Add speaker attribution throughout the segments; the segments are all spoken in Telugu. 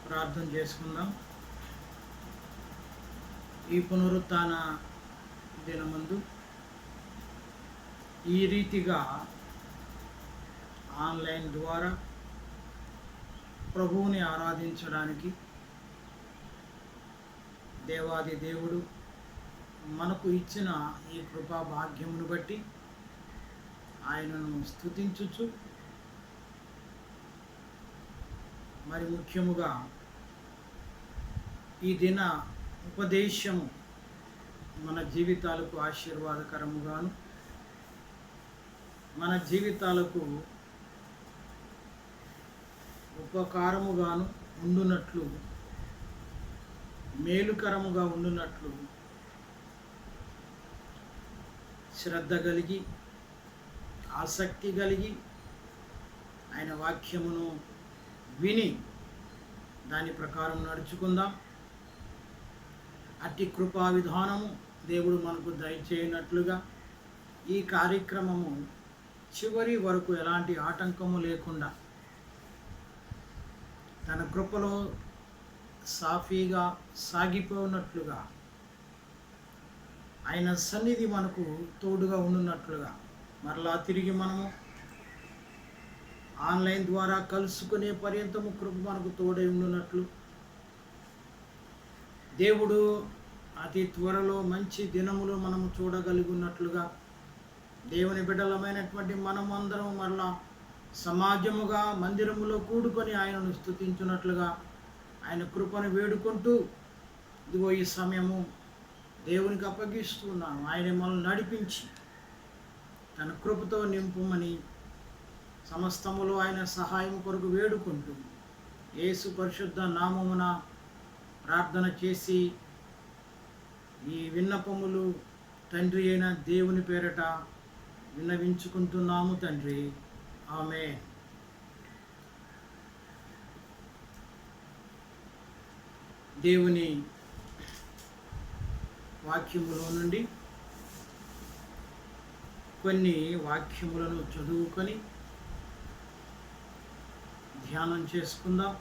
Speaker 1: ప్రార్థన చేసుకుందాం. ఈ పునరుత్థాన దినమందు ఈ రీతిగా ఆన్లైన్ ద్వారా ప్రభువుని ఆరాధించడానికి దేవాది దేవుడు మనకు ఇచ్చిన ఈ కృపా భాగ్యమును బట్టి ఆయనను స్తుతించుచు, మరి ముఖ్యముగా ఈ దిన ఉపదేశము మన జీవితాలకు ఆశీర్వాదకరముగాను, మన జీవితాలకు ఉపకారముగాను ఉండునట్లు, మేలుకరముగా ఉండునట్లు శ్రద్ధ కలిగి, ఆసక్తి కలిగి ఆయన వాక్యమును విని దాని ప్రకారం నడుచుకుందాం. అట్టి కృపా విధానము దేవుడు మనకు దయచేయనట్లుగా ఈ కార్యక్రమము చివరి వరకు ఎలాంటి ఆటంకము లేకుండా తన కృపలో సాఫీగా సాగిపోయినట్లుగా ఆయన సన్నిధి మనకు తోడుగా ఉండున్నట్లుగా మరలా తిరిగి మనము ఆన్లైన్ ద్వారా కలుసుకునే పర్యంతము కృప మనకు తోడై ఉండునట్లు, దేవుడు అతి త్వరలో మంచి దినములు మనము చూడగలుగున్నట్లుగా, దేవుని బిడ్డలమైనటువంటి మనమందరం మరలా సమాజముగా మందిరములో కూడుకొని ఆయనను స్తుతించున్నట్లుగా ఆయన కృపను వేడుకుంటూ, ఇదిగో ఈ సమయము దేవునికి అప్పగిస్తున్నాను. ఆయన మనల్ని నడిపించి తన కృపతో నింపుమని సమస్తములో ఆయన సహాయం కొరకు వేడుకుంటూ యేసు పరిశుద్ధ నామమున ప్రార్థన చేసి ఈ విన్నపములు తండ్రి అయిన దేవుని పేరట విన్నవించుకుంటున్నాము తండ్రి. ఆమేన్. దేవుని వాక్యములో నుండి కొన్ని వాక్యములను చదువుకొని ధ్యానం చేసుకుందాం.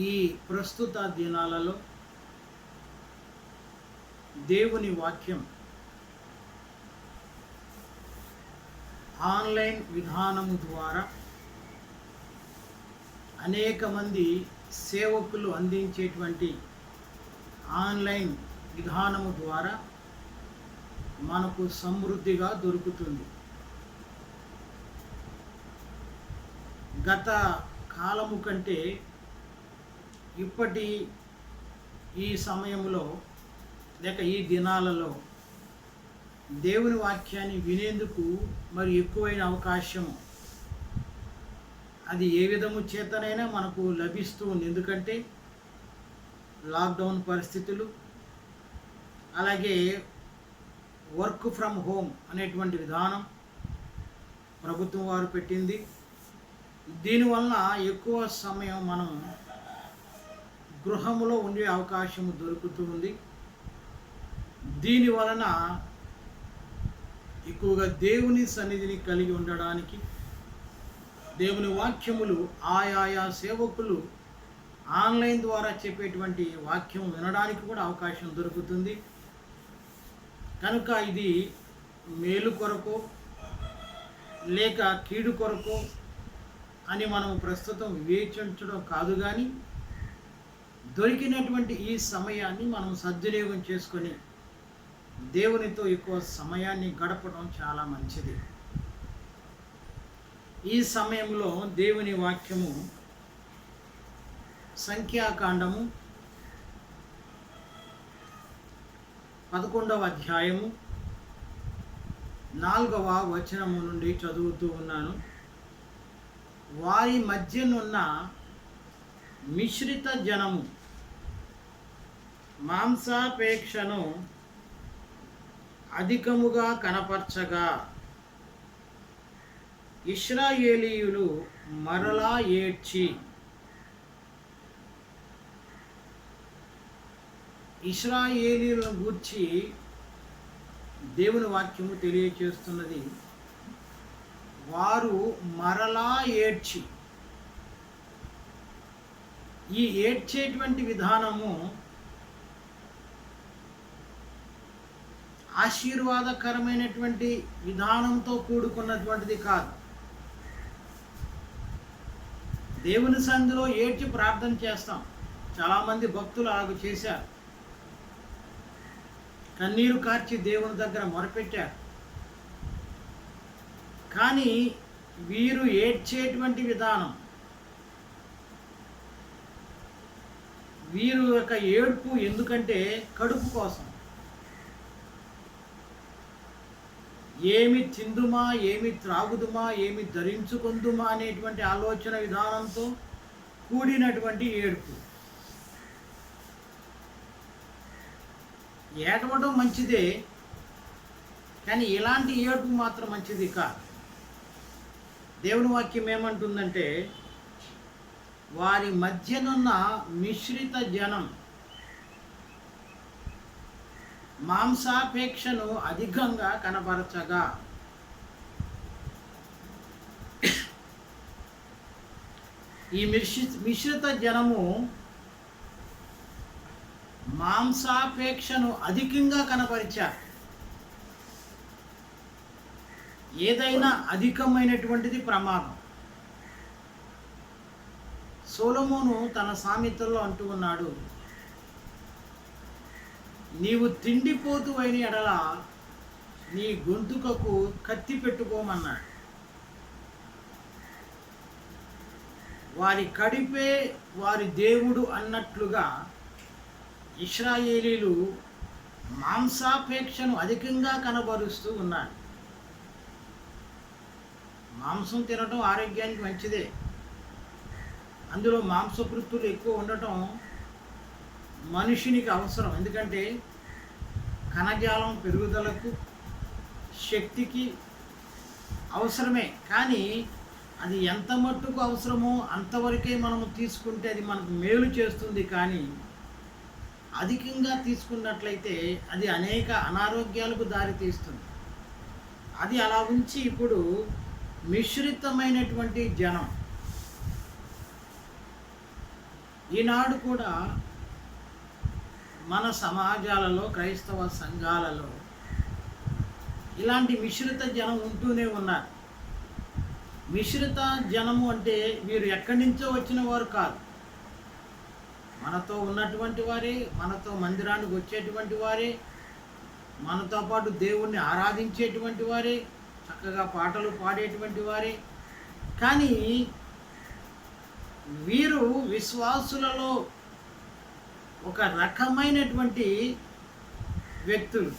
Speaker 1: ఈ ప్రస్తుత దినాలలో దేవుని వాక్యం ఆన్లైన్ విధానము ద్వారా అనేక మంది సేవకులు అందించేటువంటి ఆన్లైన్ విధానము ద్వారా మనకు సమృద్ధిగా దొరుకుతుంది. గత కాలము కంటే ఇప్పటి ఈ సమయంలో లేక ఈ దినాలలో దేవుని వాక్యాన్ని వినేందుకు మరి ఎక్కువైన అవకాశము అది ఏ విధము చేతనైనా మనకు లభిస్తూ ఉంది. ఎందుకంటే లాక్డౌన్ పరిస్థితులు, అలాగే వర్క్ ఫ్రమ్ హోమ్ అనేటువంటి విధానం ప్రభుత్వం వారు పెట్టింది. దీనివల్ల ఎక్కువ సమయం మనం గృహములో ఉండే అవకాశం దొరుకుతూ ఉంది. దీని వలన ఎక్కువగా దేవుని సన్నిధిని కలిగి ఉండడానికి, దేవుని వాక్యములు ఆయా సేవకులు ఆన్లైన్ ద్వారా చెప్పేటువంటి వాక్యం వినడానికి కూడా అవకాశం దొరుకుతుంది. కనుక ఇది మేలు కొరకు లేక కీడు కొరకు అని మనం ప్రస్తుతం వివేచించడం కాదు, కానీ దొరికినటువంటి ఈ సమయాన్ని మనం సద్వినియోగం చేసుకొని దేవునితో ఎక్కువ సమయాన్ని గడపడం చాలా మంచిది. ఈ సమయంలో దేవుని వాక్యము సంఖ్యాకాండము 11వ అధ్యాయము 4వ వచనము నుండి చదువుతూ ఉన్నాను. వారి మధ్యనున్న మిశ్రిత జనము మాంసాపేక్షను అధికముగా కనపరచగా ఇశ్రాయేలీయులు మరలా ఏడ్చి, ఇశ్రాయేలీయులను గూర్చి దేవుని వాక్యము తెలియచేస్తున్నది. వారు మరలా ఏడ్చి, ఈ ఏడ్చేటువంటి విధానము ఆశీర్వాదకరమైనటువంటి విధానంతో కూడుకున్నటువంటిది కాదు. దేవుని సన్నిధిలో ఏడ్చి ప్రార్థన చేస్తాం. చాలామంది భక్తులు అలాగ చేశారు. కన్నీరు కార్చి దేవుని దగ్గర మొరపెట్టారు. కానీ వీరు ఏడ్చేటువంటి విధానం, వీరు యొక్క ఏడ్పు ఎందుకంటే కడుపు కోసం. ఏమి తిందుమా, ఏమి త్రాగుదుమా, ఏమి ధరించుకుందుమా అనేటువంటి ఆలోచన విధానంతో కూడినటువంటి ఏడుపు. ఏడవడం మంచిదే, కానీ ఇలాంటి ఏడుపు మాత్రం మంచిది కాదు. దేవుని వాక్యం ఏమంటుందంటే, వారి మధ్యనున్న మిశ్రిత జనం మాంసాపేక్షను అధికంగా కనపరచగా. ఈ మిశ్రిత జనము మాంసాపేక్షను అధికంగా కనపరిచారు. ఏదైనా అధికమైనటువంటిది ప్రమాదం. సొలొమోను తన సామెతల్లో అంటూ ఉన్నాడు, నీవు తిండిపోతువైన ఎడల నీ గొంతుకకు కత్తి పెట్టుకోమన్నాడు. వారి కడిపే వారి దేవుడు అన్నట్లుగా ఇశ్రాయేలీలు మాంసాపేక్షను అధికంగా కనబరుస్తూ ఉన్నారు. మాంసం తినటం ఆరోగ్యానికి మంచిదే. అందులో మాంసకృత్తులు ఎక్కువ ఉండటం మనుషునికి అవసరం. ఎందుకంటే కణజాలం పెరుగుదలకు, శక్తికి అవసరమే. కానీ అది ఎంత మట్టుకు అవసరమో అంతవరకే మనము తీసుకుంటే అది మనకు మేలు చేస్తుంది. కానీ అధికంగా తీసుకున్నట్లయితే అది అనేక అనారోగ్యాలకు దారితీస్తుంది. అది అలా ఉంచి ఇప్పుడు మిశ్రితమైనటువంటి జనం ఈనాడు కూడా మన సమాజాలలో, క్రైస్తవ సంఘాలలో ఇలాంటి మిశ్రిత జనం ఉంటూనే ఉన్నారు. మిశ్రిత జనము అంటే వీరు ఎక్కడి నుంచో వచ్చిన వారు కాదు. మనతో ఉన్నటువంటి వారే, మనతో మందిరానికి వచ్చేటువంటి వారే, మనతో పాటు దేవుణ్ణి ఆరాధించేటువంటి వారే, చక్కగా పాటలు పాడేటువంటి వారే. కానీ వీరు విశ్వాసులలో ఒక రకమైనటువంటి వ్యక్తులు.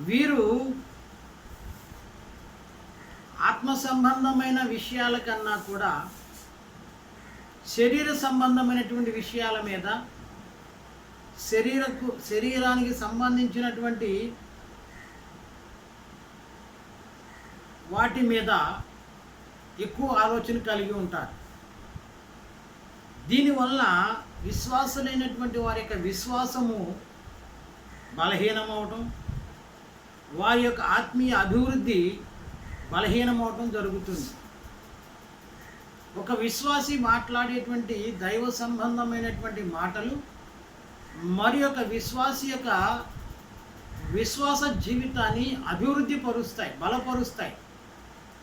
Speaker 1: వీరు ఆత్మ సంబంధమైన విషయాల కన్నా కూడా శరీర సంబంధమైనటువంటి విషయాల మీద, శరీరానికి సంబంధించినటువంటి వాటి మీద ఎక్కువ ఆలోచన కలిగి ఉంటారు. దీనివల్ల విశ్వాసులైనటువంటి వారి యొక్క విశ్వాసము బలహీనమవటం, వారి యొక్క ఆత్మీయ అభివృద్ధి బలహీనమవటం జరుగుతుంది. ఒక విశ్వాసి మాట్లాడేటువంటి దైవ సంబంధమైనటువంటి మాటలు మరి యొక్క విశ్వాసి యొక్క విశ్వాస జీవితాన్ని అభివృద్ధి పరుస్తాయి, బలపరుస్తాయి,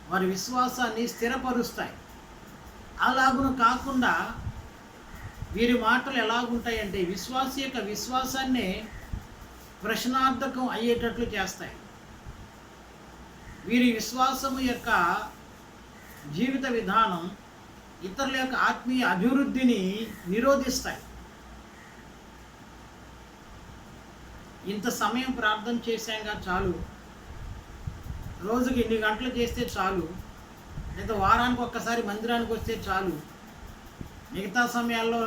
Speaker 1: వారి విశ్వాసాన్ని స్థిరపరుస్తాయి. అలాగును కాకుండా వీరి మాటలు ఎలాగుంటాయంటే విశ్వాసి యొక్క విశ్వాసాన్నే ప్రశ్నార్థకం అయ్యేటట్లు చేస్తాయి. వీరి విశ్వాసము యొక్క జీవిత విధానం ఇతరుల యొక్క ఆత్మీయ అభివృద్ధిని నిరోధిస్తాయి. ఇంత సమయం ప్రార్థన చేశాంగా చాలు, రోజుకి ఇన్ని గంటలు చేస్తే చాలు, లేదా వారానికి ఒక్కసారి మందిరానికి వస్తే చాలు, మిగతా సమయాల్లో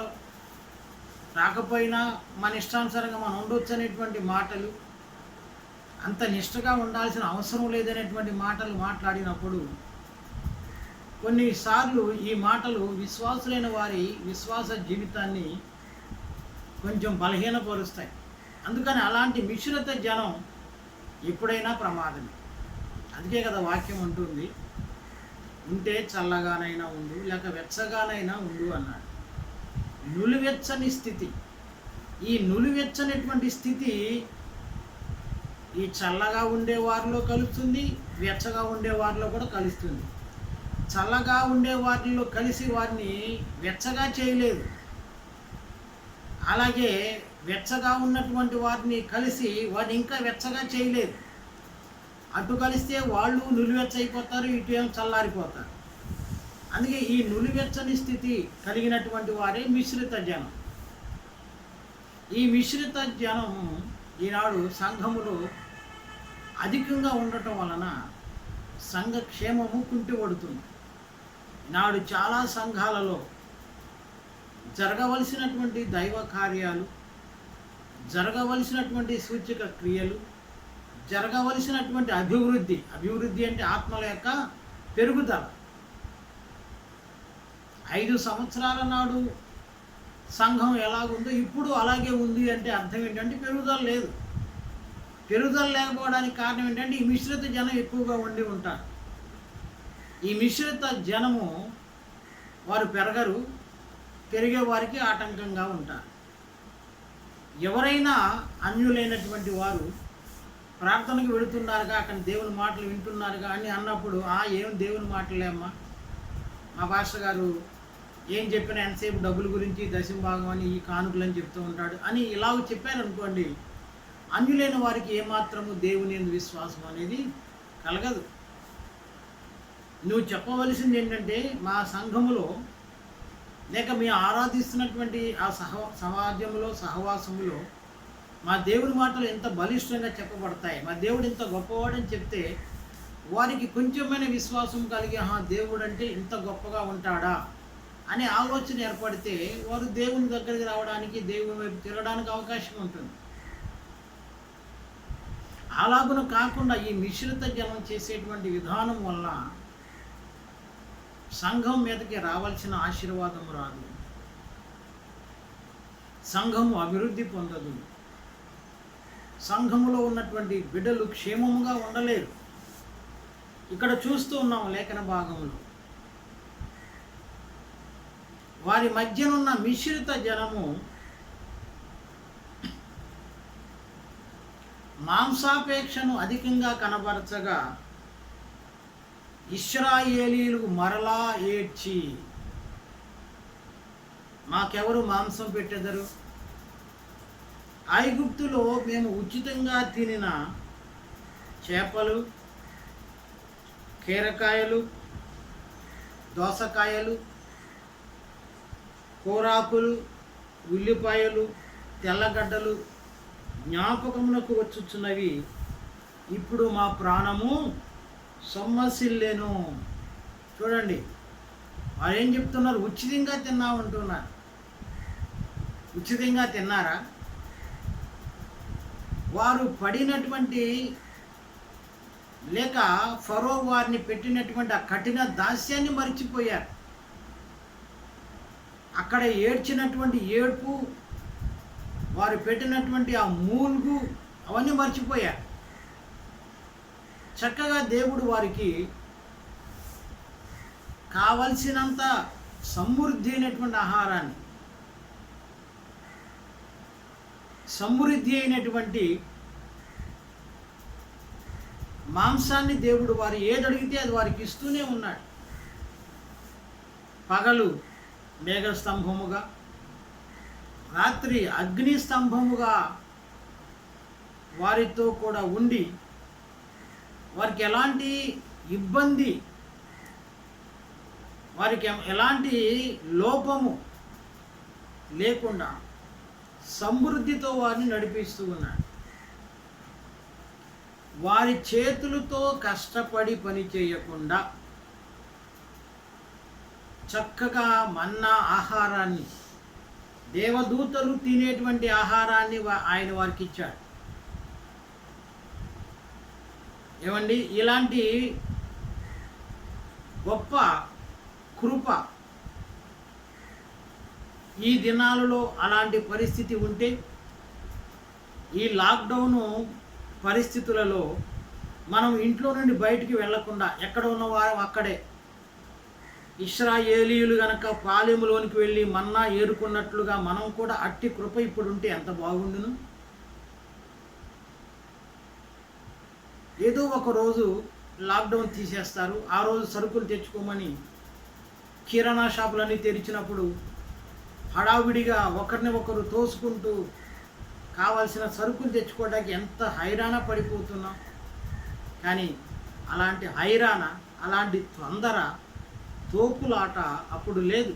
Speaker 1: రాకపోయినా మన ఇష్టానుసారంగా మనం ఉండొచ్చు అనేటువంటి మాటలు, అంత నిష్ఠగా ఉండాల్సిన అవసరం లేదనేటువంటి మాటలు మాట్లాడినప్పుడు కొన్నిసార్లు ఈ మాటలు విశ్వాసులైన వారి విశ్వాస జీవితాన్ని కొంచెం బలహీనపరుస్తాయి. అందుకని అలాంటి మిశ్రిత జనం ఎప్పుడైనా ప్రమాదమే. అందుకే కదా వాక్యం ఉంటుంది, ఉంటే చల్లగానైనా ఉండు, లేక వెచ్చగానైనా ఉండు అన్నాడు. నులివెచ్చని స్థితి. ఈ నులివెచ్చనటువంటి స్థితి ఈ చల్లగా ఉండే వారిలో కలుస్తుంది, వెచ్చగా ఉండే వారిలో కూడా కలుస్తుంది. చల్లగా ఉండే వారిలో కలిసి వారిని వెచ్చగా చేయలేదు, అలాగే వెచ్చగా ఉన్నటువంటి వారిని కలిసి వారిని ఇంకా వెచ్చగా చేయలేదు. అటు కలిస్తే వాళ్ళు నులివెచ్చయిపోతారు, ఇటు ఏం చల్లారిపోతారు. అందుకే ఈ నులివెచ్చని స్థితి కలిగినటువంటి వారే మిశ్రిత జనం. ఈ మిశ్రిత జనం ఈనాడు సంఘములో అధికంగా ఉండటం వలన సంఘ క్షేమము కుంటిపడుతుంది. ఈనాడు చాలా సంఘాలలో జరగవలసినటువంటి దైవ కార్యాలు, జరగవలసినటువంటి సూచక క్రియలు, జరగవలసినటువంటి అభివృద్ధి అంటే ఆత్మల యొక్క పెరుగుదల. 5 సంవత్సరాల నాడు సంఘం ఎలాగుందో ఇప్పుడు అలాగే ఉంది అంటే అర్థం ఏంటంటే పెరుగుదల లేదు. పెరుగుదల లేకపోవడానికి కారణం ఏంటంటే ఈ మిశ్రిత జనం ఎక్కువగా ఉండి ఉంటారు. ఈ మిశ్రిత జనము వారు పెరగరు, పెరిగే వారికి ఆటంకంగా ఉంటారు. ఎవరైనా అన్యులైనటువంటి వారు ప్రార్థనకు వెళుతున్నారుగా, అక్కడ దేవుని మాటలు వింటున్నారుగా అని అన్నప్పుడు ఏం దేవుని మాటలేమ్మా, మా పాస్టర్ గారు ఏం చెప్పినా ఎంతసేపు డబ్బుల గురించి, దశంభాగం అని, ఈ కానుకలు అని చెప్తూ ఉంటాడు అని ఇలాగ చెప్పారనుకోండి, అన్యులైన వారికి ఏమాత్రము దేవుని యందు విశ్వాసం అనేది కలగదు. నువ్వు చెప్పవలసింది ఏంటంటే మా సంఘములో లేక మీ ఆరాధిస్తున్నటువంటి ఆ సమాజంలో సహవాసములో మా దేవుని మాటలు ఎంత బలిష్టంగా చెప్పబడతాయి, మా దేవుడు ఎంత గొప్పవాడని చెప్తే వారికి కొంచెమైన విశ్వాసం కలిగి దేవుడు అంటే ఇంత గొప్పగా ఉంటాడా అనే ఆలోచన ఏర్పడితే వారు దేవుని దగ్గరికి రావడానికి, దేవుని వైపు తిరగడానికి అవకాశం ఉంటుంది. అలాగున కాకుండా ఈ మిశ్రిత జనం చేసేటువంటి విధానం వల్ల సంఘం మీదకి రావాల్సిన ఆశీర్వాదం రాదు, సంఘము అభివృద్ధి పొందదు, సంఘములో ఉన్నటువంటి బిడ్డలు క్షేమముగా ఉండలేరు. ఇక్కడ చూస్తూ ఉన్నాం లేఖన భాగంలో వారి మధ్యనున్న మిశ్రిత జనము మాంసాపేక్షను అధికంగా కనబరచగా ఇశ్రాయేలీలు మరలా ఏడ్చి, మాకెవరు మాంసం పెట్టెదరు? ఐగుప్తులో మేము ఉచితంగా తినిన చేపలు, కీరకాయలు, దోసకాయలు, కూరాకులు, ఉల్లిపాయలు, తెల్లగడ్డలు జ్ఞాపకమునకు వచ్చుచున్నవి. ఇప్పుడు మా ప్రాణము సొమ్మసిల్లేను. చూడండి, వారు ఏం చెప్తున్నారు? ఉచితంగా తిన్నామంటున్నారు. ఉచితంగా తిన్నారా? వారు పడినటువంటి లేక ఫరో వారిని పెట్టినటువంటి ఆ కఠిన దాస్యాన్ని మర్చిపోయారు. అక్కడ ఏడ్చినటువంటి ఏడ్పు, వారు పెట్టినటువంటి ఆ మూల్గు అవన్నీ మర్చిపోయారు. చక్కగా దేవుడు వారికి కావలసినంత సమృద్ధి అయినటువంటి ఆహారాన్ని, సమృద్ధి అయినటువంటి మాంసాన్ని దేవుడు వారు ఏది అడిగితే అది వారికి ఇస్తూనే ఉన్నాడు. పగలు మేఘస్తంభముగా, రాత్రి అగ్ని స్తంభముగా వారితో కూడా ఉండి వారికి ఎలాంటి ఇబ్బంది, వారికి ఎలాంటి లోపము లేకుండా సమృద్ధితో వారిని నడిపిస్తూ ఉన్నాడు. వారి చేతులతో కష్టపడి పని చేయకుండా చక్కగా మన్నా ఆహారాన్ని, దేవదూతలు తినేటువంటి ఆహారాన్ని ఆయన వారికి ఇచ్చాడు. ఏమండి, ఇలాంటి గొప్ప కృప ఈ దినాలలో అలాంటి పరిస్థితి ఉంటే, ఈ లాక్డౌను పరిస్థితులలో మనం ఇంట్లో నుండి బయటికి వెళ్లకుండా ఎక్కడ ఉన్నవారు అక్కడే ఇశ్రాయేలీయులు గనక పాలెములోనికి వెళ్ళి మన్నా ఏరుకున్నట్లుగా మనం కూడా అట్టి కృప ఇప్పుడు ఉంటే ఎంత బాగుండును. ఏదో ఒక రోజు లాక్డౌన్ తీసేస్తారు, ఆ రోజు సరుకులు తెచ్చుకోమని కిరాణా షాపులన్నీ తెరిచినప్పుడు హడావిడిగా ఒకరిని ఒకరు తోసుకుంటూ కావాల్సిన సరుకులు తెచ్చుకోవడానికి ఎంత హైరాణ పడిపోతున్నాం. కానీ అలాంటి హైరాణ, అలాంటి తొందర, తోపులాట అప్పుడు లేదు.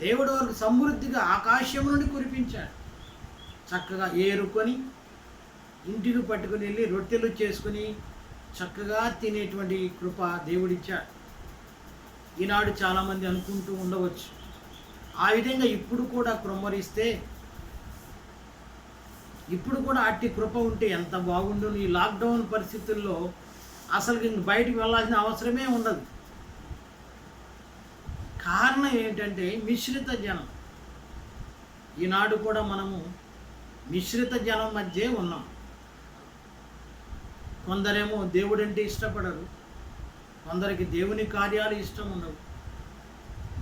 Speaker 1: దేవుడు వారికి సమృద్ధిగా ఆకాశం నుండి కురిపించాడు. చక్కగా ఏరుకొని ఇంటికి పట్టుకుని వెళ్ళి రొట్టెలు చేసుకుని చక్కగా తినేటువంటి కృప దేవుడిచ్చాడు. ఈనాడు చాలామంది అనుకుంటూ ఉండవచ్చు, ఆ విధంగా ఇప్పుడు కూడా కృమ్మరిస్తే, ఇప్పుడు కూడా అట్టి కృప ఉంటే ఎంత బాగుండును. ఈ లాక్డౌన్ పరిస్థితుల్లో అసలు ఇంక బయటికి వెళ్ళాల్సిన అవసరమే ఉండదు. కారణం ఏంటంటే మిశ్రిత జనం. ఈనాడు కూడా మనము మిశ్రిత జనం మధ్య ఉన్నాం. కొందరేమో దేవుడంటే ఇష్టపడరు, కొందరికి దేవుని కార్యాలు ఇష్టం ఉండవు,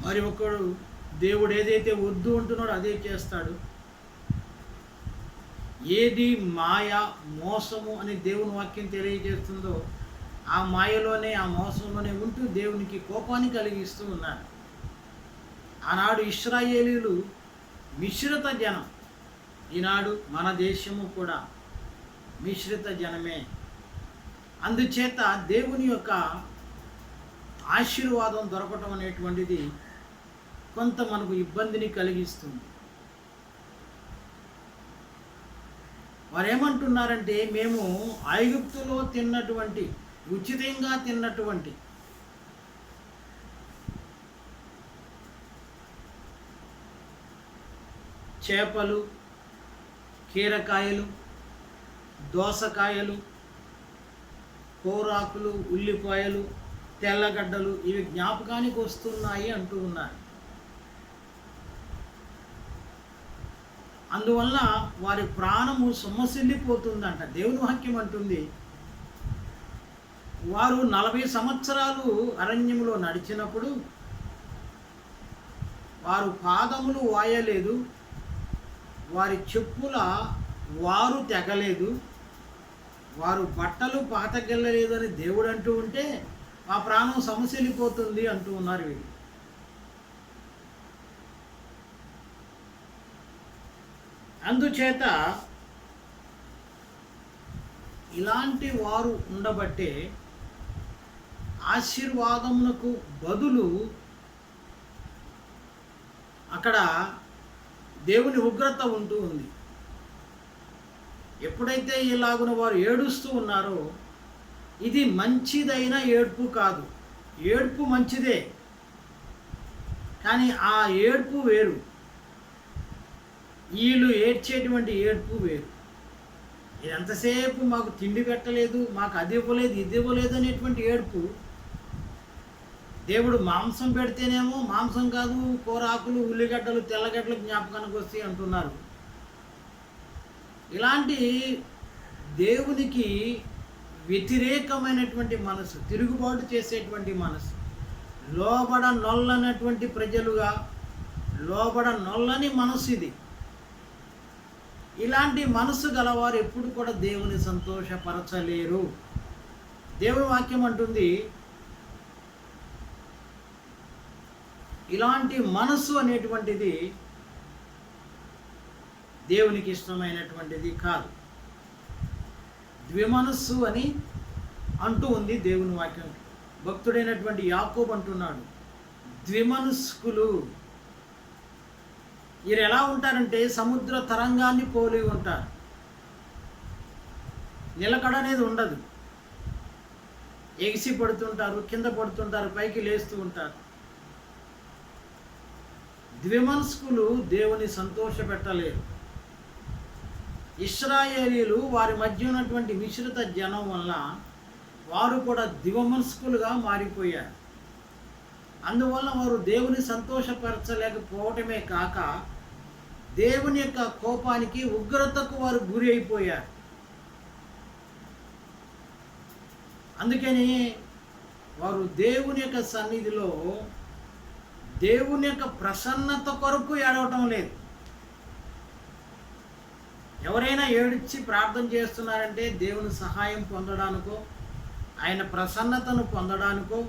Speaker 1: మరి ఒకడు దేవుడు ఏదైతే వద్దు అంటున్నాడో అదే చేస్తాడు. ఏది మాయ, మోసము అని దేవుని వాక్యం తెలియజేస్తుందో ఆ మాయలోనే, ఆ మోసంలోనే ఉంటూ దేవునికి కోపాన్ని కలిగిస్తూ ఉన్నారు. ఆనాడు ఇశ్రాయేలీయులు మిశ్రిత జనం, ఈనాడు మన దేశము కూడా మిశ్రిత జనమే. అందుచేత దేవుని యొక్క ఆశీర్వాదం దొరకటం అనేటువంటిది కొంత మనకు ఇబ్బందిని కలిగిస్తుంది. వారు ఏమంటున్నారంటే, మేము ఐగుప్తులో తిన్నటువంటి, ఉచితంగా తిన్నటువంటి చేపలు, కీరకాయలు, దోసకాయలు, కూరాకులు, ఉల్లిపాయలు, తెల్లగడ్డలు ఇవి జ్ఞాపకానికి వస్తున్నాయి అంటూ ఉన్నారు. అందువల్ల వారి ప్రాణము సొమ్మసిల్లిపోతుందంట. దేవుని వాక్యం అంటుంది, వారు 40 సంవత్సరాలు అరణ్యములో నడిచినప్పుడు వారు పాదములు వాయలేదు, వారి చెప్పుల వారు తెగలేదు, వారు బట్టలు పాతకెళ్ళలేదు అని దేవుడు అంటూ ఉంటే ఆ ప్రాణం సమసిల్లిపోతుంది అంటూ ఉన్నారు వీళ్ళు. అందుచేత ఇలాంటి వారు ఉండబట్టే ఆశీర్వాదమునకు బదులు అక్కడ దేవుని ఉగ్రత ఉంటూ ఉంది. ఎప్పుడైతే ఇలాగున వారు ఏడుస్తూ ఉన్నారో, ఇది మంచిదైన ఏడ్పు కాదు. ఏడ్పు మంచిదే, కానీ ఆ ఏడ్పు వేరు, వీళ్ళు ఏడ్చేటువంటి ఏడ్పు వేరు. ఎంతసేపు మాకు తిండి పెట్టలేదు, మాకు అది ఇవ్వలేదు, ఇది ఇవ్వలేదు అనేటువంటి ఏడుపు. దేవుడు మాంసం పెడితేనేమో మాంసం కాదు, కూరాకులు, ఉల్లిగడ్డలు, తెల్లగడ్డలు జ్ఞాపకానికి వస్తాయి అంటున్నారు. ఇలాంటి దేవునికి వ్యతిరేకమైనటువంటి మనసు, తిరుగుబాటు చేసేటువంటి మనసు, లోబడ నొల్లనటువంటి ప్రజలుగా, లోబడ నొల్లని మనసు ఇది. ఇలాంటి మనసు గలవారు ఎప్పుడు కూడా దేవుని సంతోషపరచలేరు. దేవుని వాక్యం అంటుంది, ఇలాంటి మనసు అనేటువంటిది దేవునికి ఇష్టమైనటువంటిది కాదు. ద్విమనస్సు అని అంటూ ఉంది దేవుని వాక్యం. భక్తుడైనటువంటి యాకోబు అంటున్నాడు, ద్విమనస్కులు. వీరు ఎలా ఉంటారంటే సముద్ర తరంగాన్ని పోలి ఉంటారు. నిలకడ అనేది ఉండదు, ఎగిసి పడుతుంటారు, కింద పడుతుంటారు, పైకి లేస్తూ ఉంటారు. ద్విమనస్కులు దేవుని సంతోషపెట్టలేరు. ఇశ్రాయేలీయులు వారి మధ్య ఉన్నటువంటి మిశ్రిత జనం వల్ల వారు కూడా ద్విమనస్కులుగా మారిపోయారు. అందువల్ల వారు దేవుని సంతోషపరచలేకపోవటమే కాక దేవుని యొక్క కోపానికి, ఉగ్రతకు వారు గురి అయిపోయారు. అందుకని వారు దేవుని యొక్క సన్నిధిలో దేవుని యొక్క ప్రసన్నత కొరకు ఏడవటం లేదు. ఎవరైనా ఏడ్చి ప్రార్థన చేస్తున్నారంటే దేవుని సహాయం పొందడానికో, ఆయన ప్రసన్నతను పొందడానికో,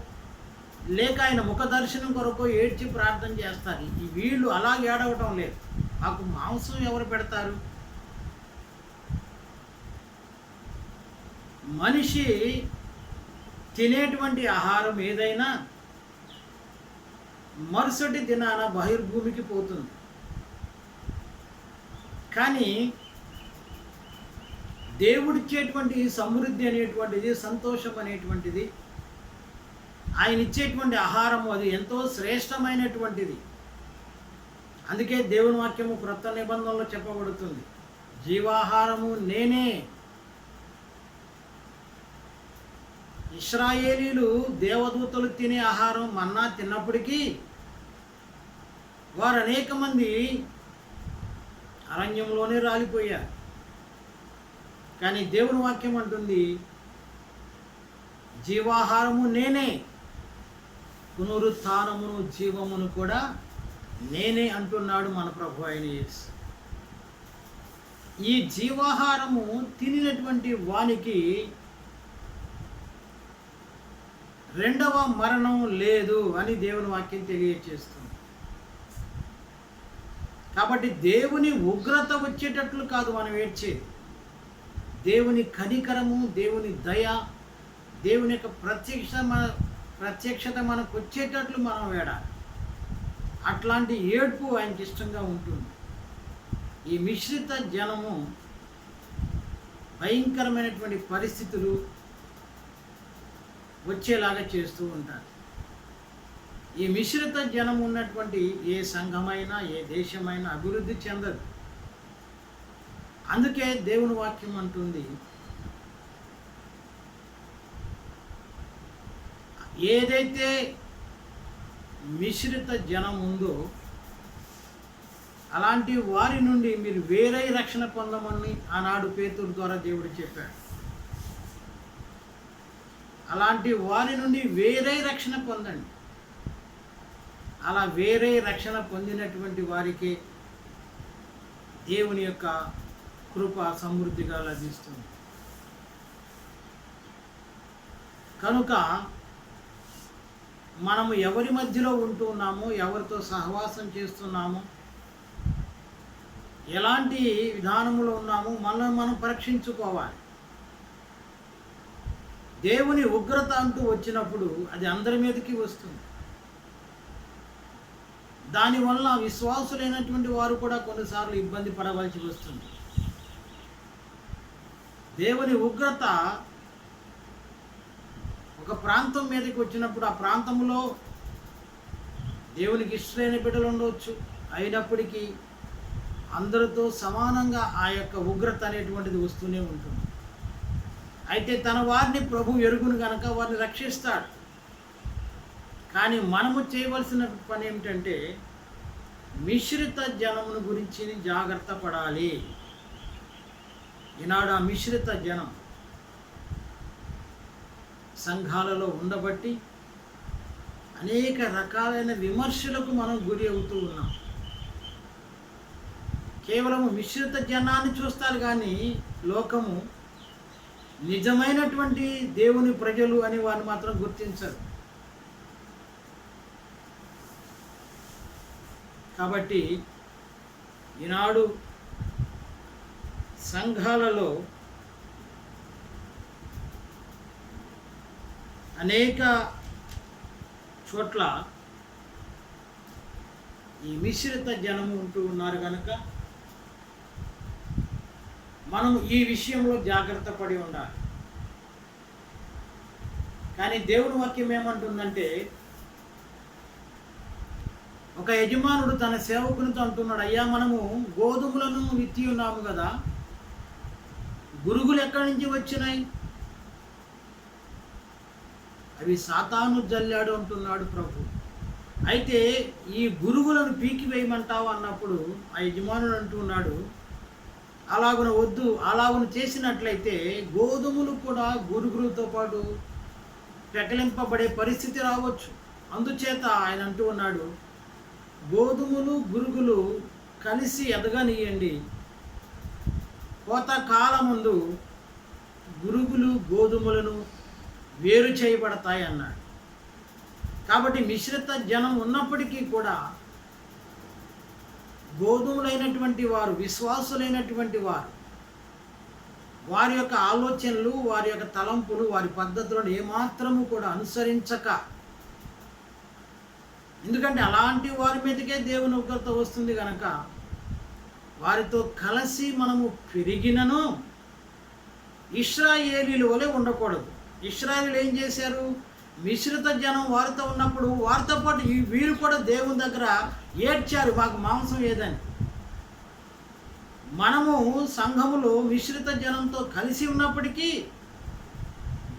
Speaker 1: లేక ఆయన ముఖ దర్శనం కొరకు ఏడ్చి ప్రార్థన చేస్తారు. ఈ వీళ్ళు అలా ఏడవటం లేదు. మాకు మాంసం ఎవరు పెడతారు? మనిషి తినేటువంటి ఆహారం ఏదైనా మరుసటి దినాన బహిర్భూమికి పోతుంది. కానీ దేవుడిచ్చేటువంటి సమృద్ధి అనేటువంటిది, సంతోషం అనేటువంటిది, ఆయన ఇచ్చేటువంటి ఆహారము అది ఎంతో శ్రేష్టమైనటువంటిది. అందుకే దేవుని వాక్యము క్రొత్త నిబంధనలో చెప్పబడుతుంది, జీవాహారము నేనే. ఇశ్రాయేలీలు దేవదూతలు తినే ఆహారం మన్నా తిన్నప్పటికీ వారు అనేక మంది అరణ్యంలోనే రాలిపోయారు. కానీ దేవుని వాక్యం అంటుంది, జీవాహారము నేనే, పునరుత్థానమును జీవమును కూడా నేనే అంటున్నాడు మన ప్రభు అయిన యేసు. ఈ జీవాహారము తినినటువంటి వానికి రెండవ మరణం లేదు అని దేవుని వాక్యం తెలియజేస్తుంది. కాబట్టి దేవుని ఉగ్రత వచ్చేటట్లు కాదు మనం ఏడ్చేది, దేవుని కనికరము, దేవుని దయ, దేవుని యొక్క ప్రత్యక్షత మనకు వచ్చేటట్లు మనం వేడాలి. అట్లాంటి ఏడ్పు ఆయనకి ఇష్టంగా ఉంటుంది. ఈ మిశ్రిత జనము భయంకరమైనటువంటి పరిస్థితులు వచ్చేలాగా చేస్తూ ఉంటారు. ఈ మిశ్రిత జనం ఉన్నటువంటి ఏ సంఘమైనా, ఏ దేశమైనా అభివృద్ధి చెందదు. అందుకే దేవుని వాక్యం అంటుంది, ఏదైతే మిశ్రిత జనం ఉందో అలాంటి వారి నుండి మీరు వేరే రక్షణ పొందమని ఆనాడు పేతురు ద్వారా దేవుడు చెప్పాడు. అలాంటి వారి నుండి వేరే రక్షణ పొందండి. అలా వేరే రక్షణ పొందినటువంటి వారికి దేవుని యొక్క కృప సమృద్ధిగా లభిస్తుంది. కనుక మనము ఎవరి మధ్యలో ఉంటున్నామో, ఎవరితో సహవాసం చేస్తున్నామో, ఎలాంటి విధానంలో ఉన్నామో మనల్ని మనం పరీక్షించుకోవాలి. దేవుని ఉగ్రత అంటూ వచ్చినప్పుడు అది అందరి మీదకి వస్తుంది. దానివల్ల విశ్వాసులైనటువంటి వారు కూడా కొన్నిసార్లు ఇబ్బంది పడవలసి వస్తుంది. దేవుని ఉగ్రత ఒక ప్రాంతం మీదకి వచ్చినప్పుడు ఆ ప్రాంతంలో దేవునికి ఇష్టమైన బిడ్డలు ఉండవచ్చు, అయినప్పటికీ అందరితో సమానంగా ఆ యొక్క ఉగ్రత అనేటువంటిది వస్తూనే ఉంటుంది. అయితే తన వారిని ప్రభు ఎరుగును కనుక వారిని రక్షిస్తాడు. కానీ మనము చేయవలసిన పని ఏమిటంటే మిశ్రిత జనమును గురించి జాగ్రత్త పడాలి. ఈనాడు ఆ మిశ్రిత జనం సంఘాలలో ఉండబట్టి అనేక రకాలైన విమర్శలకు మనం గురి అవుతూ ఉన్నాం. కేవలం మిశ్రిత జనాన్ని చూస్తారు కానీ లోకము నిజమైనటువంటి దేవుని ప్రజలు అని వారిని మాత్రం గుర్తించరు. కాబట్టి ఈనాడు సంఘాలలో అనేక చోట్ల ఈ మిశ్రిత జనము ఉంటూ ఉన్నారు కనుక మనం ఈ విషయంలో జాగ్రత్త పడి ఉండాలి. కానీ దేవుని వాక్యం ఏమంటుందంటే, ఒక యజమానుడు తన సేవకునితో అంటున్నాడు, అయ్యా మనము గోధుమలను విత్తి ఉన్నాము కదా, గురుగులు ఎక్కడి నుంచి వచ్చినాయి? అవి సాతాను జల్లాడు అంటున్నాడు ప్రభు. అయితే ఈ గురుగులను పీకి వేయమంటావు అన్నప్పుడు ఆ యజమానుడు అంటున్నాడు, అలాగున వద్దు, అలాగున చేసినట్లయితే గోధుమలు కూడా గురుగులతో పాటు పెకలింపబడే పరిస్థితి రావచ్చు. అందుచేత ఆయన అంటూ ఉన్నాడు, గోధుమలు గురుగులు కలిసి ఎదగనీయండి, కోతకాలమందు గురుగులు గోధుమలను వేరు చేయబడతాయి అన్నాడు. కాబట్టి మిశ్రిత జనం ఉన్నప్పటికీ కూడా గోధుమలైనటువంటి వారు, విశ్వాసులైనటువంటి వారు, వారి యొక్క ఆలోచనలు, వారి యొక్క తలంపులు, వారి పద్ధతులను ఏమాత్రము కూడా అనుసరించక, ఎందుకంటే అలాంటి వారి మీదకే దేవుని ఉగ్రత వస్తుంది కనుక వారితో కలిసి మనము పెరిగినను ఇశ్రాయేలీల వలె ఉండకూడదు. ఇశ్రాయేలీలు ఏం చేశారు? మిశ్రిత జనం వారితో ఉన్నప్పుడు వారితో పాటు వీరు కూడా దేవుని దగ్గర ఏడ్చారు, మాకు మాంసం ఏదని. మనము సంఘములో మిశ్రిత జనంతో కలిసి ఉన్నప్పటికీ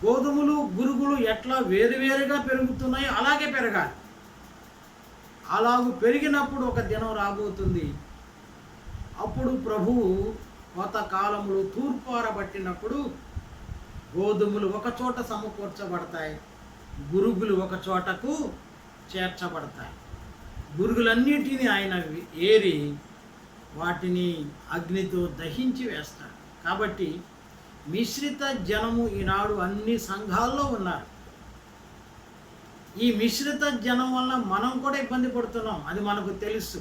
Speaker 1: గోధుమలు గురుగులు ఎట్లా వేరువేరుగా పెరుగుతున్నాయో అలాగే పెరగాలి. అలాగూ పెరిగినప్పుడు ఒక దినం రాబోతుంది, అప్పుడు ప్రభువు కోతకాలములు తూర్పారబట్టినప్పుడు గోధుమలు ఒక చోట సమకూర్చబడతాయి, గురుగులు ఒక చోటకు చేర్చబడతాయి. గురుగులన్నిటినీ ఆయన ఏరి వాటిని అగ్నితో దహించి వేస్తాడు. కాబట్టి మిశ్రిత జనము ఈనాడు అన్ని సంఘాల్లో ఉన్నారు. ఈ మిశ్రిత జనం వల్ల మనం కూడా ఇబ్బంది పడుతున్నాం, అది మనకు తెలుసు.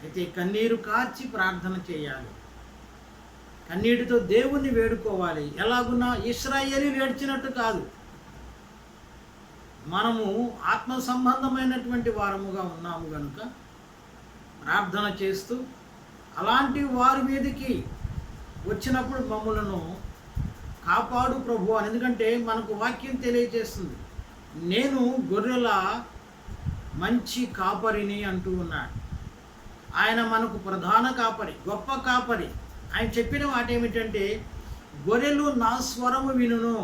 Speaker 1: అయితే కన్నీరు కార్చి ప్రార్థన చేయాలి, కన్నీటితో దేవుణ్ణి వేడుకోవాలి. ఎలాగున్నా ఇశ్రాయేలీయులు ఏడ్చినట్టు కాదు, మనము ఆత్మ సంబంధమైనటువంటి వారముగా ఉన్నాము కనుక ప్రార్థన చేస్తూ అలాంటి వారి మీదకి వచ్చినప్పుడు మమ్మలను కాపాడు ప్రభు అని. ఎందుకంటే మనకు వాక్యం తెలియజేస్తుంది, నేను గొర్రెల మంచి కాపరిని అంటూ ఉన్నాడు. ఆయన మనకు ప్రధాన కాపరి, గొప్ప కాపరి. ఆయన చెప్పిన మాట ఏమిటంటే, గొర్రెలు నా స్వరము వినును,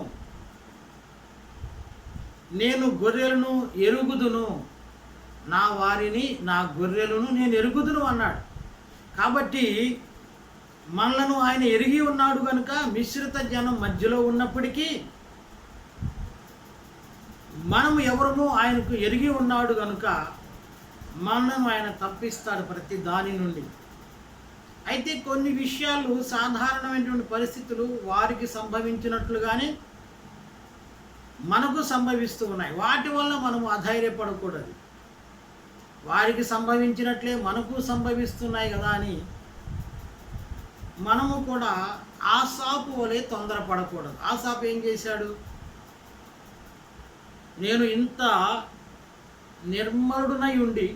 Speaker 1: నేను గొర్రెలను ఎరుగుదును, నా వారిని, నా గొర్రెలను నేను ఎరుగుదును అన్నాడు. కాబట్టి మనలను ఆయన ఎరిగి ఉన్నాడు కనుక మిశ్రిత జనం మధ్యలో ఉన్నప్పటికీ మనము ఎవరము ఆయనకు ఎరిగి ఉన్నాడు కనుక మనము ఆయన తప్పిస్తాడు ప్రతి దాని నుండి. అయితే కొన్ని విషయాలు, సాధారణమైనటువంటి పరిస్థితులు వారికి సంభవించినట్లుగానే మనకు సంభవిస్తూ ఉన్నాయి. వాటి వల్ల మనము అధైర్యపడకూడదు. వారికి సంభవించినట్లే మనకు సంభవిస్తున్నాయి కదా అని మనము కూడా ఆసాపు వలె తొందరపడకూడదు. ఆసాపు ఏం చేశాడు? నేను ఇంత నిర్మలుడనై ఉండి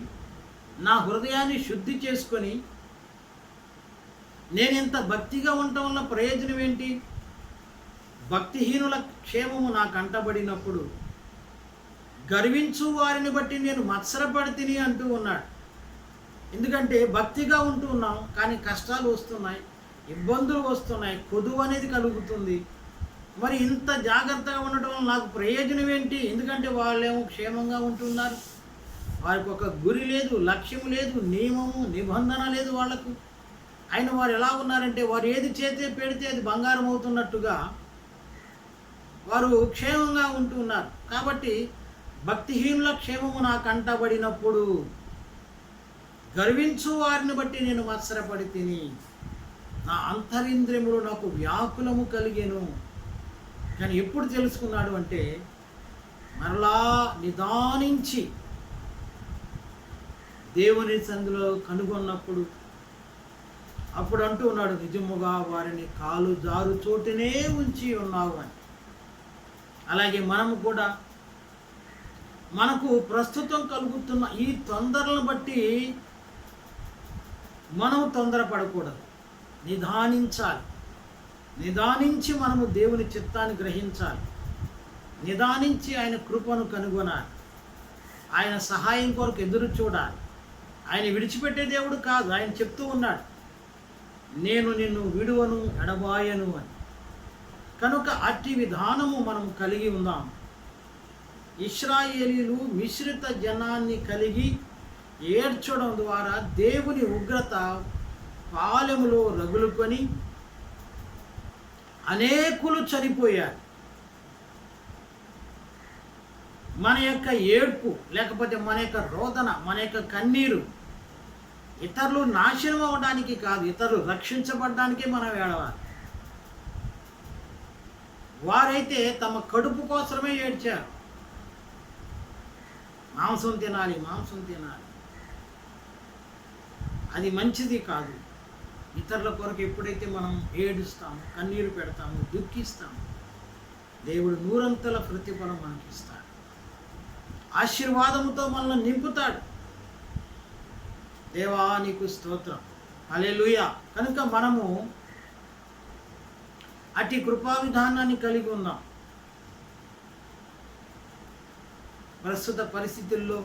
Speaker 1: నా హృదయాన్ని శుద్ధి చేసుకొని నేను ఇంత భక్తిగా ఉండటం వల్ల ప్రయోజనం ఏంటి? భక్తిహీనుల క్షేమము నాకు అంటబడినప్పుడు గర్వించు వారిని బట్టి నేను మత్సరపడితిని అంటూ ఉన్నాడు. ఎందుకంటే భక్తిగా ఉంటూ ఉన్నాం కానీ కష్టాలు వస్తున్నాయి, ఇబ్బందులు వస్తున్నాయి, కొదువు అనేది కలుగుతుంది. మరి ఇంత జాగ్రత్తగా ఉండటం వల్ల నాకు ప్రయోజనం ఏంటి? ఎందుకంటే వాళ్ళేమో క్షేమంగా ఉంటున్నారు, వారికి ఒక గురి లేదు, లక్ష్యం లేదు, నియమము నిబంధన లేదు వాళ్లకు. అయిన వారు ఎలా ఉన్నారంటే వారు ఏది చేతే పెడితే అది బంగారం అవుతున్నట్టుగా వారు క్షేమంగా ఉంటున్నారు. కాబట్టి భక్తిహీనుల క్షేమము నాకు అంటబడినప్పుడు గర్వించు వారిని బట్టి నేను మత్సరపడి తిని, నా అంతరింద్రియములు నాకు వ్యాకులము కలిగెను. కానీ ఎప్పుడు తెలుసుకున్నాడు అంటే మరలా నిదానించి దేవుని సందులో కనుగొన్నప్పుడు అప్పుడు అంటూ ఉన్నాడు, నిజముగా వారిని కాలు జారు చోటునే ఉంచి ఉన్నావు అని. అలాగే మనము కూడా మనకు ప్రస్తుతం కలుగుతున్న ఈ తొందరలను బట్టి మనం తొందరపడకూడదు, నిదానించాలి. నిదానించి మనము దేవుని చిత్తాన్ని గ్రహించాలి, నిదానించి ఆయన కృపను కనుగొనాలి, ఆయన సహాయం కొరకు ఎదురు చూడాలి. ఆయన విడిచిపెట్టే దేవుడు కాదు. ఆయన చెప్తూ ఉన్నాడు, నేను నిన్ను విడువను ఎడబాయను అని. కనుక అట్టి విధానము మనం కలిగి ఉందాం. ఇశ్రాయేలీలు మిశ్రిత జనాన్ని కలిగి ఏడ్చడం ద్వారా దేవుని ఉగ్రత పాలెములో రగులుకొని అనేకులు చనిపోయారు. మన యొక్క ఏడ్పు, లేకపోతే మన యొక్క రోదన, మన యొక్క కన్నీరు ఇతరులు నాశనం అవ్వడానికి కాదు, ఇతరులు రక్షించబడడానికే మనం ఏడవాలి. వారైతే తమ కడుపు కోసమే ఏడ్చారు. మాంసం తినాలి, మాంసం తినాలి, అది మంచిది కాదు. ఇతరుల కొరకు ఎప్పుడైతే మనం ఏడుస్తాము, కన్నీరు పెడతాము, దుఃఖిస్తాము, దేవుడు నూరంతల ప్రతిఫలం మనకిస్తాడు. ఆశీర్వాదముతో మనల్ని నింపుతాడు. దేవా నీకు స్తోత్రం, హల్లెలూయా. కనుక మనము అట్టి కృపా విధానాన్ని కలిగి ఉన్నాం. ప్రస్తుత పరిస్థితుల్లో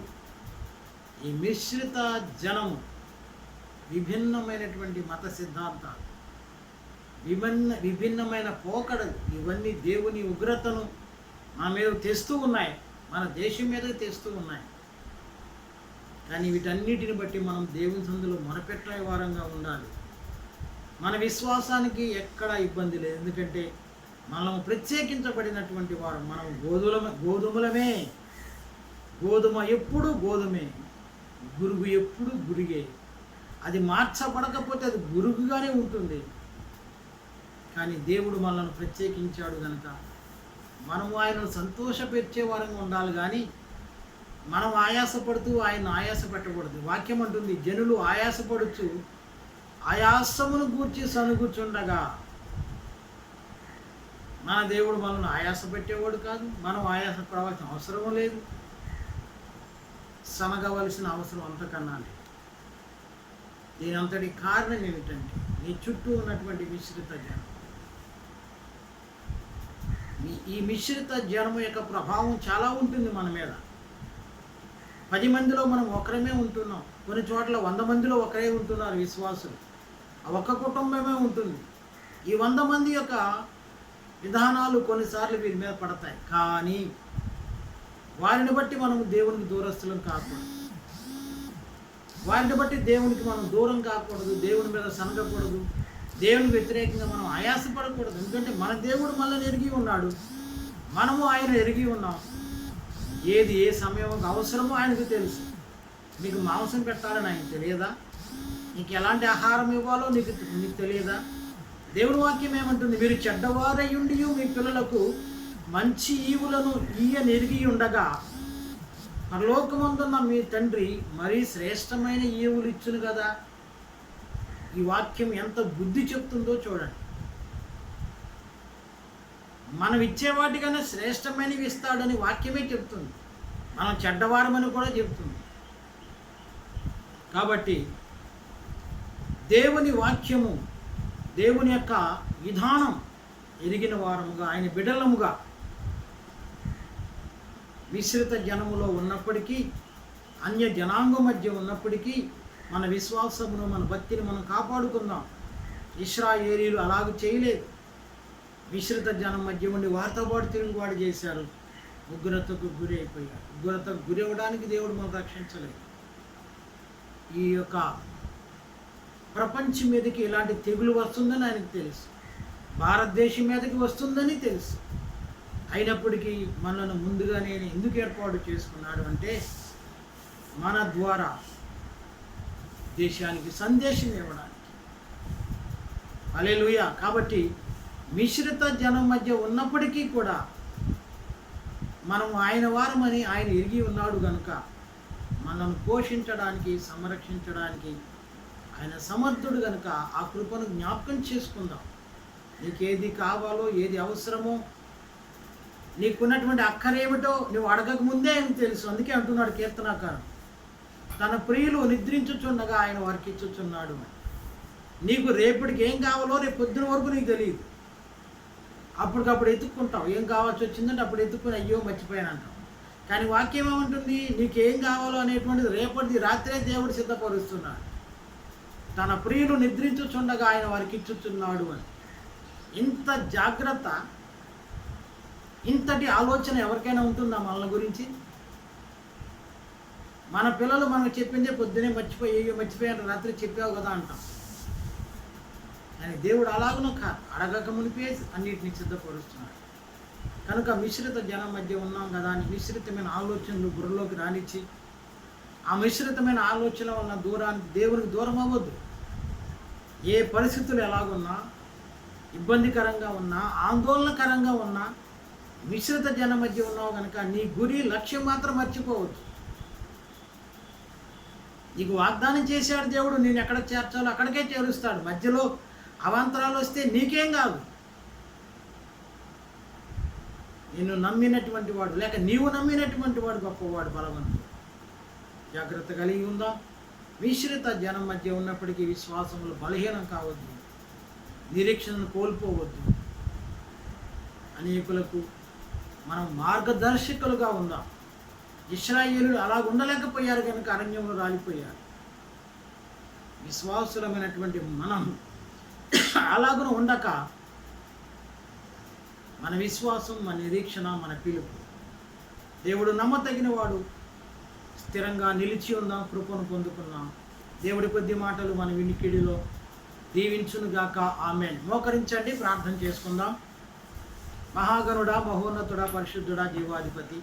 Speaker 1: ఈ మిశ్రిత జనము విభిన్నమైనటువంటి మత సిద్ధాంతాలు, విభిన్నమైన పోకడలు, ఇవన్నీ దేవుని ఉగ్రతను మన మీద తెస్తూ ఉన్నాయి, మన దేశం మీద తెస్తూ ఉన్నాయి. కానీ వీటన్నిటిని బట్టి మనం దేవుని సందులో మొరపెట్టే వారంగా ఉండాలి. మన విశ్వాసానికి ఎక్కడ ఇబ్బంది లేదు, ఎందుకంటే మనం ప్రత్యేకించబడినటువంటి వారు. మనం గోధుమలమే. గోధుమ ఎప్పుడు గోధుమే, గురుగు ఎప్పుడు గురిగే. అది మార్చబడకపోతే అది గురుగుగానే ఉంటుంది. కానీ దేవుడు మనల్ని ప్రత్యేకించాడు కనుక మనము ఆయనను సంతోషపెట్టే వారంగా ఉండాలి. కానీ మనం ఆయాసపడుతూ ఆయన ఆయాస పెట్టకూడదు. వాక్యం అంటుంది, జనులు ఆయాసపడుచు ఆయాసమును గూర్చి సనుగుచుండగా. మన దేవుడు మనల్ని ఆయాస పెట్టేవాడు కాదు, మనం ఆయాస పడవలసిన అవసరం లేదు, సనగవలసిన అవసరం అంతకన్నా లేదు. దీని అంతటి కారణం ఏమిటంటే నీ చుట్టూ ఉన్నటువంటి మిశ్రిత జనం. ఈ మిశ్రిత జనము యొక్క ప్రభావం చాలా ఉంటుంది మన మీద. 10 మందిలో మనం ఒకరమే ఉంటున్నాం, కొన్ని చోట్ల 100 మందిలో ఒకరే ఉంటున్నారు విశ్వాసులు. ఒక కుటుంబమే ఉంటుంది. ఈ 100 మంది యొక్క విధానాలు కొన్నిసార్లు వీరి మీద పడతాయి. కానీ వారిని బట్టి మనము దేవునికి దూరస్తులం కాకూడదు. వారిని బట్టి దేవునికి మనం దూరం కాకూడదు, దేవుని మీద సనగకూడదు, దేవునికి వ్యతిరేకంగా మనం ఆయాసపడకూడదు. ఎందుకంటే మన దేవుడు మనల్ని ఎరిగి ఉన్నాడు, మనము ఆయన ఎరిగి ఉన్నాం. ఏది ఏ సమయం అవసరమో ఆయనకు తెలుసు. నీకు మాంసం పెట్టాలని ఆయనకు తెలియదా? నీకు ఎలాంటి ఆహారం ఇవ్వాలో నీకు తెలియదా? దేవుని వాక్యం ఏమంటుంది? మీరు చెడ్డవారయ్యుండి మీ పిల్లలకు మంచి ఈవులను ఎరిగి ఉండగా పరలోకమందున్న మీ తండ్రి మరీ శ్రేష్టమైన ఈవులు ఇచ్చును కదా. ఈ వాక్యం ఎంత బుద్ధి చెప్తుందో చూడండి. మనం ఇచ్చే వాటికన్నా శ్రేష్టమైనవి ఇస్తాడని వాక్యమే చెప్తుంది. మనం చెడ్డవారమని కూడా చెప్తుంది. కాబట్టి దేవుని వాక్యము, దేవుని యొక్క విధానం ఎరిగిన వారముగా, ఆయన బిడ్డలముగా మిశ్రిత జనములో ఉన్నప్పటికీ, అన్య జనాంగం మధ్య ఉన్నప్పటికీ మన విశ్వాసమును, మన భక్తిని మనం కాపాడుకుందాం. ఇశ్రాయేలీయులు అలాగ చేయలేదు. మిశ్రిత జనం మధ్య ఉండి వారితో పాటు తిరుగుబాటు చేశారు, ఉగ్రతకు గురి అయిపోయారు. ఉగ్రతకు గురి అవ్వడానికి దేవుడు మనం రక్షించలేదు. ఈ యొక్క ప్రపంచం మీదకి ఇలాంటి తెగులు వస్తుందని ఆయనకు తెలుసు, భారతదేశం మీదకి వస్తుందని తెలుసు. అయినప్పటికీ మనల్ని ముందుగానే ఎందుకు ఏర్పాటు చేసుకున్నాడు అంటే మన ద్వారా దేశానికి సందేశం ఇవ్వడానికి. హల్లెలూయా. కాబట్టి మిశ్రిత జనం మధ్య ఉన్నప్పటికీ కూడా మనం ఆయన వారమని ఆయన ఎరిగి ఉన్నాడు కనుక మనల్ని పోషించడానికి, సంరక్షించడానికి ఆయన సమర్థుడు కనుక ఆ కృపను జ్ఞాపకం చేసుకుందాం. నీకు ఏది కావాలో, ఏది అవసరమో, నీకున్నటువంటి అక్కరేమిటో నువ్వు అడగక ముందే ఆయనకు తెలుసు. అందుకే అంటున్నాడు కీర్తనాకారుడు, తన ప్రియులు నిద్రించుచుండగా ఆయన వారికి ఇచ్చుచున్నాడు. నీకు రేపటికి ఏం కావాలో రేపు పొద్దున వరకు నీకు తెలియదు. అప్పటికప్పుడు ఎత్తుక్కుంటావు. ఏం కావాల్సి వచ్చిందంటే అప్పుడు ఎత్తుక్కుని అయ్యో మర్చిపోయాను అంటావు. కానీ వాక్యం ఏమంటుంది? నీకేం కావాలో అనేటువంటిది రేపటిది రాత్రే దేవుడు సిద్ధపరుస్తున్నాడు. తన ప్రియులు నిద్రించుచుండగా ఆయన వారికి ఇచ్చుచున్నాడు అని. ఇంత జాగ్రత్త, ఇంతటి ఆలోచన ఎవరికైనా ఉంటుందా మనల గురించి? మన పిల్లలు మనకు చెప్పిందే పొద్దునే మర్చిపోయాను రాత్రి చెప్పావు కదా అంటాం. కానీ దేవుడు అలాగనూ కాదు, అడగక మునిపే అన్నిటిని సిద్ధపరుస్తున్నాడు. కనుక మిశ్రిత జనం మధ్య ఉన్నాం కదా అని మిశ్రితమైన ఆలోచనలు బుర్రలోకి రానిచ్చి ఆ మిశ్రితమైన ఆలోచన వలన దేవునికి దూరం అవ్వద్దు. ఏ పరిస్థితులు ఎలాగున్నా, ఇబ్బందికరంగా ఉన్నా, ఆందోళనకరంగా ఉన్నా, మిశ్రిత జనం మధ్య ఉన్నావు కనుక నీ గురి లక్ష్యం మాత్రం మర్చిపోవద్దు. నీకు వాగ్దానం చేశాడు దేవుడు, నేను ఎక్కడ చేర్చాలో అక్కడికే చేరుస్తాడు. మధ్యలో అవాంతరాలు వస్తే నీకేం కాదు. నిన్ను నమ్మినటువంటి వాడు లేక నీవు నమ్మినటువంటి వాడు గొప్పవాడు, బలవంతుడు. జాగ్రత్త కలిగి ఉందాం. మిశ్రిత జనం మధ్య ఉన్నప్పటికీ విశ్వాసములు బలహీనం కావద్దు, నిరీక్షణను కోల్పోవద్దు. అనేకులకు మనం మార్గదర్శకులుగా ఉందాం. ఇశ్రాయేలులు అలా ఉండలేకపోయారు కనుక అరణ్యంలో రాలిపోయారు. విశ్వాసులమైనటువంటి మనం అలాగున ఉండక మన విశ్వాసం, మన నిరీక్షణ, మన పిలుపు దేవుడు నమ్మతగిన వాడు. స్థిరంగా నిలిచి ఉందాం, కృపను పొందుకున్నాం. దేవుడి కొద్ది మాటలు మన వినికిడిలో దీవించునుగాక. ఆమేన్. మోకరించండి, ప్రార్థన చేసుకుందాం. మహాగణుడా, మహోన్నతుడా, పరిశుద్ధుడా, జీవాధిపతి,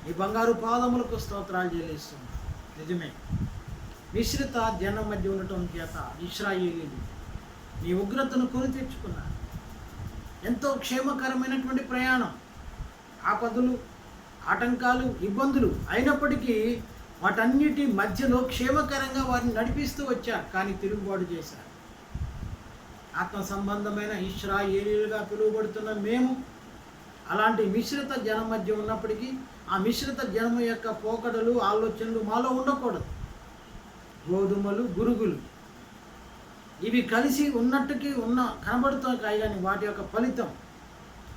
Speaker 1: ఈ బంగారు పాదములకు స్తోత్రాలు చెల్లిస్తున్నాం. నిజమే, మిశ్రిత జనం మధ్య ఉండటం చేత ఇశ్రాయేలీయులు నీ ఉగ్రతను కొని తెచ్చుకున్నారు. ఎంతో క్షేమకరమైనటువంటి ప్రయాణం, ఆపదలు, ఆటంకాలు, ఇబ్బందులు అయినప్పటికీ వాటన్నిటి మధ్యలో క్షేమకరంగా వారిని నడిపిస్తూ వచ్చారు. కానీ తిరుగుబాటు చేశారు. ఆత్మ సంబంధమైన ఇశ్రాయేలీయులుగా పిలువబడుతున్న మేము అలాంటి మిశ్రిత జనం మధ్య ఉన్నప్పటికీ ఆ మిశ్రిత జనం యొక్క పోకడలు, ఆలోచనలు మాలో ఉండకూడదు. గోధుమలు, గురుగులు ఇవి కలిసి ఉన్నట్టుకి కనబడుతాయి, కానీ వాటి యొక్క ఫలితం,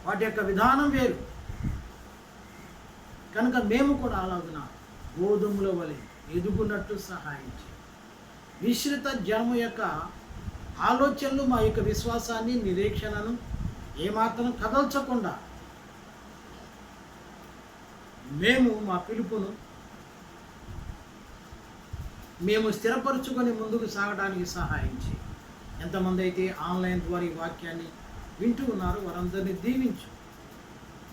Speaker 1: వాటి యొక్క విధానం వేరు. కనుక మేము కూడా అలాగున గోధుమల వలె ఎదుగునట్టు సహాయించి మిశ్రిత జనం యొక్క ఆలోచనలు మా యొక్క విశ్వాసాన్ని, నిరీక్షణను ఏమాత్రం కదల్చకుండా మేము మా పిలుపును మేము స్థిరపరుచుకొని ముందుకు సాగడానికి సహాయించి ఎంతమంది అయితే ఆన్లైన్ ద్వారా ఈ వాక్యాన్ని వింటూ ఉన్నారో వారందరినీ దీవించు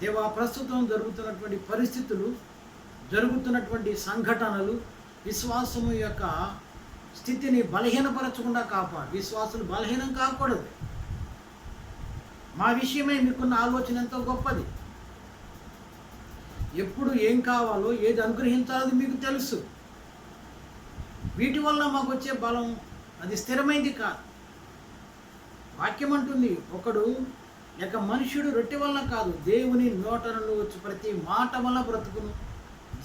Speaker 1: దేవా. ప్రస్తుతం జరుగుతున్నటువంటి పరిస్థితులు, జరుగుతున్నటువంటి సంఘటనలు విశ్వాసము యొక్క స్థితిని బలహీనపరచకుండా కాపాడు. విశ్వాసులు బలహీనం కాకూడదు. మా విషయమై మీకున్న ఆలోచన ఎంతో గొప్పది. ఎప్పుడు ఏం కావాలో, ఏది అనుగ్రహించాలో మీకు తెలుసు. వీటి వల్ల మాకు వచ్చే బలం అది స్థిరమైంది కాదు. వాక్యం అంటుంది, ఒకడు లేక మనుష్యుడు రొట్టె వలన కాదు, దేవుని నోట నుండి వచ్చి ప్రతి మాట వల్ల బ్రతుకును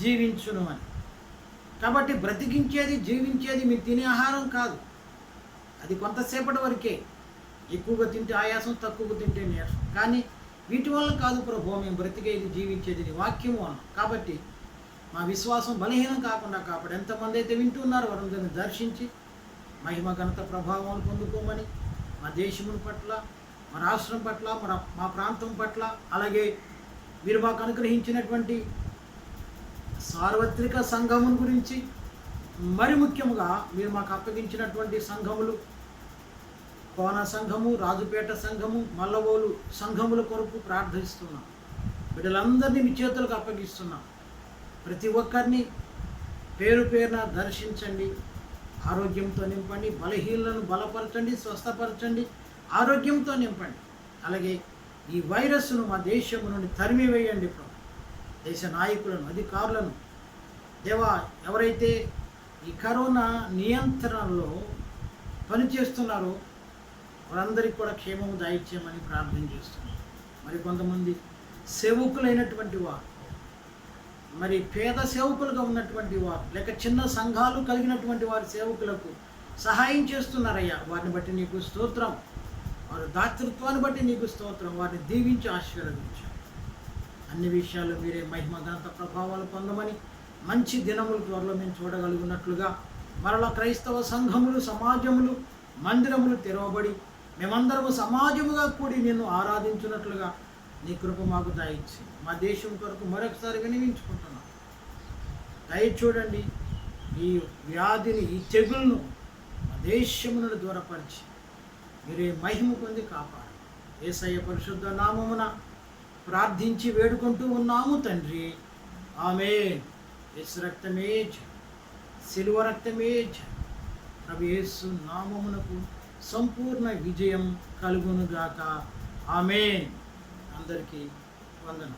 Speaker 1: జీవించును అని. కాబట్టి బ్రతికించేది, జీవించేది మీరు తినే ఆహారం కాదు. అది కొంతసేపటి వరకే. ఎక్కువగా తింటే ఆయాసం, తక్కువగా తింటే నీరసం. కానీ వీటి వల్ల కాదు ప్రభు మేము బ్రతికేది, జీవించేది నీ వాక్యము అన్నాం. కాబట్టి మా విశ్వాసం బలహీనం కాకుండా కాపాడు. ఎంతమంది అయితే వింటున్నారో వారందరిని దర్శించి మహిమ, ఘనత, ప్రభావాలు పొందుకోమని మా దేశముని పట్ల, మా రాష్ట్రం పట్ల, మా ప్రాంతం పట్ల, అలాగే మీరు మాకు అనుగ్రహించినటువంటి సార్వత్రిక సంఘముల గురించి, మరి ముఖ్యంగా మీరు మాకు అప్పగించినటువంటి సంఘములు, కోన సంఘము, రాజుపేట సంఘము, మల్లవోలు సంఘముల కొరకు ప్రార్థిస్తున్నాం. బిడ్డలందరినీ మీ చేతులకు అప్పగిస్తున్నాం. ప్రతి ఒక్కరిని పేరు పేరున దర్శించండి, ఆరోగ్యంతో నింపండి, బలహీనలను బలపరచండి, స్వస్థపరచండి, ఆరోగ్యంతో నింపండి. అలాగే ఈ వైరస్ను మా దేశం నుండి తరిమివేయండి ప్రభు. దేశ నాయకులను, అధికారులను దేవా, ఎవరైతే ఈ కరోనా నియంత్రణలో పనిచేస్తున్నారో వారందరికీ కూడా క్షేమము దయచేయమని ప్రార్థన చేస్తున్నాం. మరి కొంతమంది సేవకులైనటువంటి వారు, మరి పేద సేవకులుగా ఉన్నటువంటి వారు, లేక చిన్న సంఘాలు కలిగినటువంటి వారి సేవకులకు సహాయం చేస్తున్నారయ్యా. వారిని బట్టి నీకు స్తోత్రం. వారి దాతృత్వాన్ని బట్టి నీకు స్తోత్రం. వారిని దీవించి ఆశీర్వదించు. అన్ని విషయాల్లో మీరే మహిమ, ఘనత, ప్రభావాలు పొందమని, మంచి దినములు త్వరలో మేము చూడగలిగినట్లుగా మరలా క్రైస్తవ సంఘములు, సమాజములు, మందిరములు తెరవబడి మేమందరము సమాజముగా కూడి నిన్ను ఆరాధించున్నట్లుగా నీ కృప మాకు దయచి మా దేశం కొరకు మరొకసారి వినియోగించుకుంటున్నాం. దయ చూడండి, ఈ వ్యాధిని, ఈ తెగులను మా దేశమును దూరపరిచి మీరే మహిమ పొంది కాపాడు. యేసయ్య పరిశుద్ధ నామమున ప్రార్థించి వేడుకుంటూ ఉన్నాము తండ్రి. ఆమేన్. యేసు రక్తమే జయం, శిలువ రక్తమే జయం. ప్రభు యేసు నామమునకు సంపూర్ణ విజయం కలుగునుగాక. ఆమేన్. అందరికీ వందనం.